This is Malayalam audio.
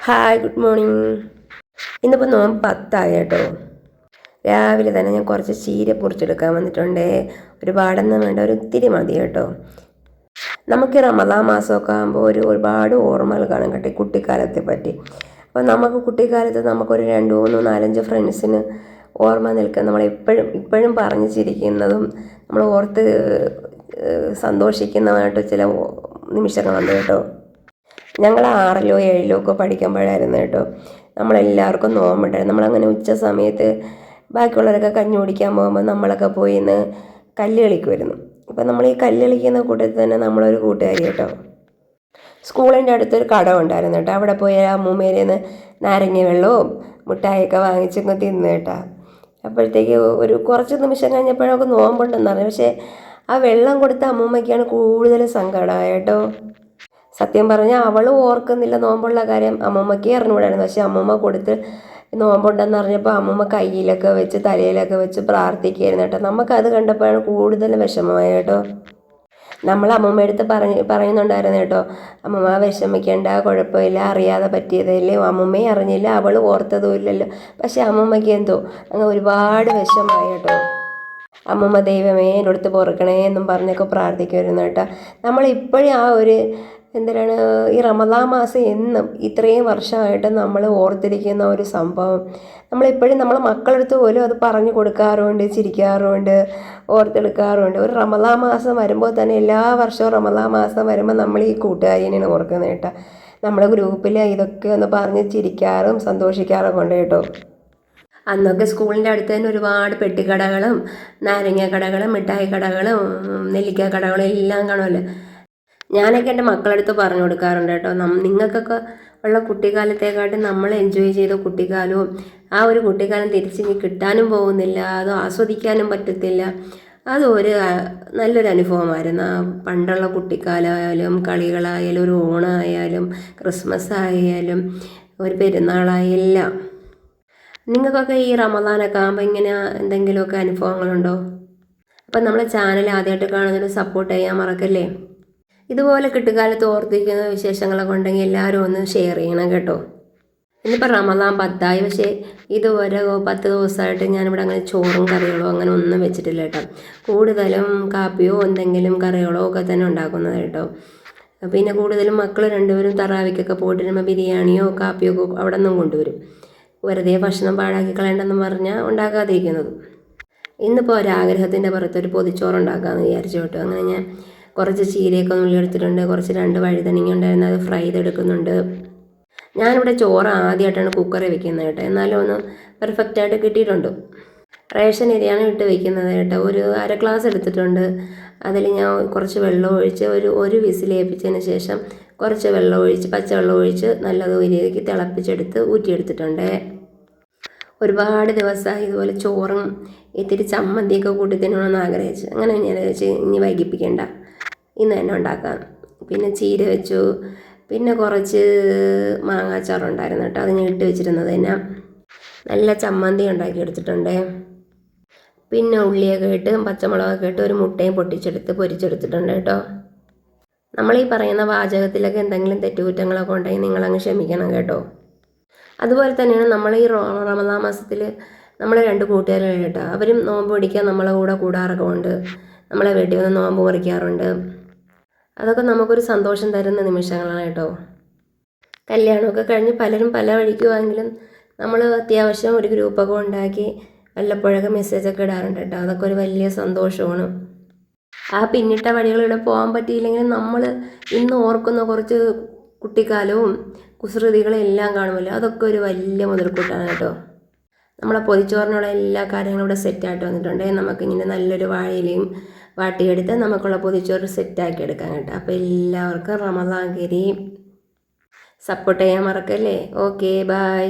Hi, good morning. ഇന്നിപ്പോൾ നോമ്പ് 10 കേട്ടോ. രാവിലെ തന്നെ ഞാൻ കുറച്ച് ചീര പൊറിച്ചെടുക്കാൻ വന്നിട്ടുണ്ട്. ഒരുപാടൊന്നും വേണ്ട, ഒരു ഇത്തിരി മതി കേട്ടോ. നമുക്ക് റമദാൻ മാസമൊക്കെ ആകുമ്പോൾ ഒരുപാട് ഓർമ്മകൾ കാണും കേട്ടോ ഈ കുട്ടിക്കാലത്തെ പറ്റി. അപ്പോൾ നമുക്ക് കുട്ടിക്കാലത്ത് നമുക്കൊരു 2, 3, 4, 5 ഫ്രണ്ട്സിന് ഓർമ്മ നിൽക്കുക, ഇപ്പോഴും പറഞ്ഞു ചിരിക്കുന്നതും നമ്മൾ ഓർത്ത് സന്തോഷിക്കുന്നതായിട്ട് ചില നിമിഷങ്ങളുണ്ട് കേട്ടോ. ഞങ്ങൾ 6ലോ 7ലോ ഒക്കെ പഠിക്കുമ്പോഴായിരുന്നു കേട്ടോ നമ്മളെല്ലാവർക്കും നോമ്പുണ്ടായിരുന്നു. നമ്മളങ്ങനെ ഉച്ച സമയത്ത് ബാക്കിയുള്ളവരൊക്കെ കഞ്ഞി കുടിക്കാൻ പോകുമ്പോൾ നമ്മളൊക്കെ പോയി ഇന്ന് കല്ല് കളിക്കുമായിരുന്നു. അപ്പം നമ്മൾ ഈ കല്ല് കളിക്കുന്ന കൂട്ടത്തിൽ തന്നെ നമ്മളൊരു കൂട്ടുകാരി കേട്ടോ സ്കൂളിൻ്റെ അടുത്തൊരു കട ഉണ്ടായിരുന്നു കേട്ടോ. അവിടെ പോയി അമ്മൂമ്മേരിൽ നിന്ന് നാരങ്ങ വെള്ളവും മിഠായിയൊക്കെ വാങ്ങിച്ചൊക്കെ തിന്നു കേട്ടോ. അപ്പോഴത്തേക്ക് ഒരു കുറച്ച് നിമിഷം കഴിഞ്ഞപ്പോഴൊക്കെ നോമ്പുണ്ടെന്ന് പറഞ്ഞു. പക്ഷേ ആ വെള്ളം കൊടുത്ത അമ്മൂമ്മയ്ക്കാണ് കൂടുതൽ സങ്കടമായ കേട്ടോ. സത്യം പറഞ്ഞാൽ അവൾ ഓർക്കുന്നില്ല നോമ്പുള്ള കാര്യം, അമ്മൂമ്മയ്ക്ക് അറിഞ്ഞുകൂടായിരുന്നു. പക്ഷെ അമ്മൂമ്മ കൊടുത്ത് നോമ്പുണ്ടെന്ന് അറിഞ്ഞപ്പോൾ അമ്മൂമ്മ കയ്യിലൊക്കെ വെച്ച് തലയിലൊക്കെ വെച്ച് പ്രാർത്ഥിക്കുകയായിരുന്നു കേട്ടോ. നമുക്കത് കണ്ടപ്പോഴാണ് കൂടുതൽ വിഷമമായ കേട്ടോ. നമ്മൾ അമ്മൂമ്മ അടുത്ത് പറയുന്നുണ്ടായിരുന്നു കേട്ടോ, അമ്മൂമ്മ വിഷമിക്കേണ്ട, കുഴപ്പമില്ല, അറിയാതെ പറ്റിയതല്ലേ, അമ്മൂമ്മയെ അറിഞ്ഞില്ല, അവൾ ഓർത്തതും ഇല്ലല്ലോ. പക്ഷെ അമ്മൂമ്മയ്ക്ക് എന്തോ അങ്ങ് ഒരുപാട് വിഷമമായി കേട്ടോ. അമ്മൂമ്മ ദൈവമേ എന്നോടത്ത് പൊറുക്കണേ എന്നും പറഞ്ഞൊക്കെ പ്രാർത്ഥിക്കുമായിരുന്നു കേട്ടോ. നമ്മളിപ്പോഴും ആ ഒരു എന്തിനാണ് ഈ റമദാൻ മാസം എന്നും ഇത്രയും വർഷമായിട്ട് നമ്മൾ ഓർത്തിരിക്കുന്ന ഒരു സംഭവം നമ്മളിപ്പോഴും നമ്മളെ മക്കളടുത്ത് പോലും അത് പറഞ്ഞു കൊടുക്കാറുണ്ട്, ചിരിക്കാറുണ്ട്, ഓർത്തെടുക്കാറുണ്ട്. ഒരു റമദാൻ മാസം വരുമ്പോൾ തന്നെ എല്ലാ വർഷവും റമദാൻ മാസം വരുമ്പോൾ നമ്മൾ ഈ കൂട്ടുകാരിനെയാണ് ഓർക്കുന്നത് കേട്ടോ. നമ്മുടെ ഗ്രൂപ്പിൽ ഇതൊക്കെ ഒന്ന് പറഞ്ഞ് ചിരിക്കാറും സന്തോഷിക്കാറൊക്കെ ഉണ്ട് കേട്ടോ. അന്നൊക്കെ സ്കൂളിൻ്റെ അടുത്ത് തന്നെ ഒരുപാട് പെട്ടിക്കടകളും നാരങ്ങ കടകളും മിഠായി കടകളും നെല്ലിക്ക കടകളും എല്ലാം കാണുമല്ലോ. ഞാനൊക്കെ എൻ്റെ മക്കളടുത്ത് പറഞ്ഞു കൊടുക്കാറുണ്ട് കേട്ടോ, നിങ്ങൾക്കൊക്കെ ഉള്ള കുട്ടിക്കാലത്തെക്കാട്ടും നമ്മൾ എൻജോയ് ചെയ്ത കുട്ടിക്കാലവും ആ ഒരു കുട്ടിക്കാലം തിരിച്ചിനി കിട്ടാനും പോകുന്നില്ല, അത് ആസ്വദിക്കാനും പറ്റത്തില്ല. അതൊരു നല്ലൊരു അനുഭവമായിരുന്നു. പണ്ടുള്ള കുട്ടിക്കാലമായാലും കളികളായാലും ഒരു ഓണമായാലും ക്രിസ്മസ് ആയാലും ഒരു പെരുന്നാളായെല്ലാം. നിങ്ങൾക്കൊക്കെ ഈ റമദാനൊക്കെ ആകുമ്പോൾ ഇങ്ങനെ എന്തെങ്കിലുമൊക്കെ അനുഭവങ്ങളുണ്ടോ? അപ്പം നമ്മളെ ചാനൽ ആദ്യമായിട്ട് കാണുന്നതിന് സപ്പോർട്ട് ചെയ്യാൻ മറക്കല്ലേ. ഇതുപോലെ കുട്ടിക്കാലത്ത് ഓർത്തിരിക്കുന്ന വിശേഷങ്ങളൊക്കെ ഉണ്ടെങ്കിൽ എല്ലാവരും ഒന്ന് ഷെയർ ചെയ്യണം കേട്ടോ. ഇന്നിപ്പോൾ റമദാൻ 10 പക്ഷേ ഇതുവരെ 10 ദിവസമായിട്ട് ഞാനിവിടെ അങ്ങനെ ചോറും കറികളോ അങ്ങനെ ഒന്നും വെച്ചിട്ടില്ല കേട്ടോ. കൂടുതലും കാപ്പിയോ എന്തെങ്കിലും കറികളോ ഒക്കെ തന്നെ ഉണ്ടാക്കുന്നത് കേട്ടോ. പിന്നെ കൂടുതലും മക്കൾ രണ്ടുപേരും തറാവിക്കൊക്കെ പോയിട്ട് വരുമ്പോൾ ബിരിയാണിയോ കാപ്പിയോ ഒക്കെ അവിടെ നിന്നും കൊണ്ടുവരും. വെറുതെ ഭക്ഷണം പാഴാക്കി കളയണ്ടെന്ന് പറഞ്ഞാൽ ഉണ്ടാക്കാതിരിക്കുന്നത്. ഇന്നിപ്പോൾ ഒരാഗ്രഹത്തിൻ്റെ പുറത്തൊരു പൊതിച്ചോറ് ഉണ്ടാക്കാമെന്ന് വിചാരിച്ചു കേട്ടോ. അങ്ങനെ ഞാൻ കുറച്ച് ചീരയൊക്കെ ഉള്ളിയെടുത്തിട്ടുണ്ട്, കുറച്ച് 2 വഴുതനങ്ങ ഉണ്ടായിരുന്നു, അത് ഫ്രൈ ചെയ്തെടുക്കുന്നുണ്ട്. ഞാനിവിടെ ചോറ് ആദ്യമായിട്ടാണ് കുക്കറിൽ വെക്കുന്നത് കേട്ടോ, എന്നാലും ഒന്ന് പെർഫെക്റ്റായിട്ട് കിട്ടിയിട്ടുണ്ട്. റേഷൻ അരിയാണ് ഇട്ട് വെക്കുന്നത് കേട്ടോ. ഒരു 1/2 ഗ്ലാസ് എടുത്തിട്ടുണ്ട്. അതിൽ ഞാൻ കുറച്ച് വെള്ളം ഒഴിച്ച് ഒരു വിസിലേൽപ്പിച്ചതിന് ശേഷം കുറച്ച് വെള്ളം ഒഴിച്ച് പച്ചവെള്ളം ഒഴിച്ച് നല്ലതുപോലെ തിളപ്പിച്ചെടുത്ത് ഊറ്റിയെടുത്തിട്ടുണ്ട്. ഒരുപാട് ദിവസമായി ഇതുപോലെ ചോറും ഇത്തിരി ചമ്മന്തിയൊക്കെ കൂട്ടി തിന്നണമെന്ന് ആഗ്രഹിച്ചു. അങ്ങനെ ഞാൻ വെച്ച് ഇനി വൈകിപ്പിക്കേണ്ട, ഇന്ന് തന്നെ ഉണ്ടാക്കാം. പിന്നെ ചീര വെച്ചു, പിന്നെ കുറച്ച് മാങ്ങാച്ചാറുണ്ടായിരുന്നു കേട്ടോ, അത് ഞാൻ ഇട്ട് വെച്ചിരുന്നത് തന്നെ. നല്ല ചമ്മന്തി ഉണ്ടാക്കി എടുത്തിട്ടുണ്ട്. പിന്നെ ഉള്ളിയൊക്കെ ഇട്ട് പച്ചമുളകൊക്കെ ഇട്ട് ഒരു മുട്ടയും പൊട്ടിച്ചെടുത്ത് പൊരിച്ചെടുത്തിട്ടുണ്ട് കേട്ടോ. നമ്മളീ പറയുന്ന വാചകത്തിലൊക്കെ എന്തെങ്കിലും തെറ്റുകുറ്റങ്ങളൊക്കെ ഉണ്ടെങ്കിൽ നിങ്ങളങ്ങ് ക്ഷമിക്കണം കേട്ടോ. അതുപോലെ തന്നെയാണ് നമ്മൾ ഈ റമദാൻ മാസത്തിൽ നമ്മൾ 2 കൂട്ടുകാരാണ് കേട്ടോ. അവരും നോമ്പ് പിടിക്കാൻ നമ്മളെ കൂടെ കൂടാറൊക്കെ ഉണ്ട്, നമ്മളെ വീട്ടിൽ വന്ന് നോമ്പ് മുറിക്കാറുണ്ട്. അതൊക്കെ നമുക്കൊരു സന്തോഷം തരുന്ന നിമിഷങ്ങളാണ് കേട്ടോ. കല്യാണമൊക്കെ കഴിഞ്ഞ് പലരും പല വഴിക്കുമെങ്കിലും നമ്മൾ അത്യാവശ്യം ഒരു ഗ്രൂപ്പൊക്കെ ഉണ്ടാക്കി വല്ലപ്പോഴൊക്കെ മെസ്സേജൊക്കെ ഇടാറുണ്ട് കേട്ടോ. അതൊക്കെ ഒരു വലിയ സന്തോഷമാണ്. ആ പിന്നിട്ട വഴികളിലൂടെ പോകാൻ പറ്റിയില്ലെങ്കിലും നമ്മൾ ഇന്ന് ഓർക്കുന്ന കുറച്ച് കുട്ടിക്കാലവും കുസൃതികളും എല്ലാം കാണുമല്ലോ, അതൊക്കെ ഒരു വലിയ മുതൽക്കൂട്ടാണ് കേട്ടോ. നമ്മളെ പൊതിച്ചോറിനുള്ള എല്ലാ കാര്യങ്ങളും ഇവിടെ സെറ്റായിട്ട് വന്നിട്ടുണ്ട്. നമുക്കിങ്ങനെ നല്ലൊരു വാഴയിലയും വാട്ടിയെടുത്ത് നമുക്കുള്ള പൊതിച്ചോറ് സെറ്റാക്കി എടുക്കാം കേട്ടോ. അപ്പോൾ എല്ലാവർക്കും റമദാൻ കരീം. സപ്പോർട്ട് ചെയ്യാൻ മറക്കല്ലേ. Okay, by.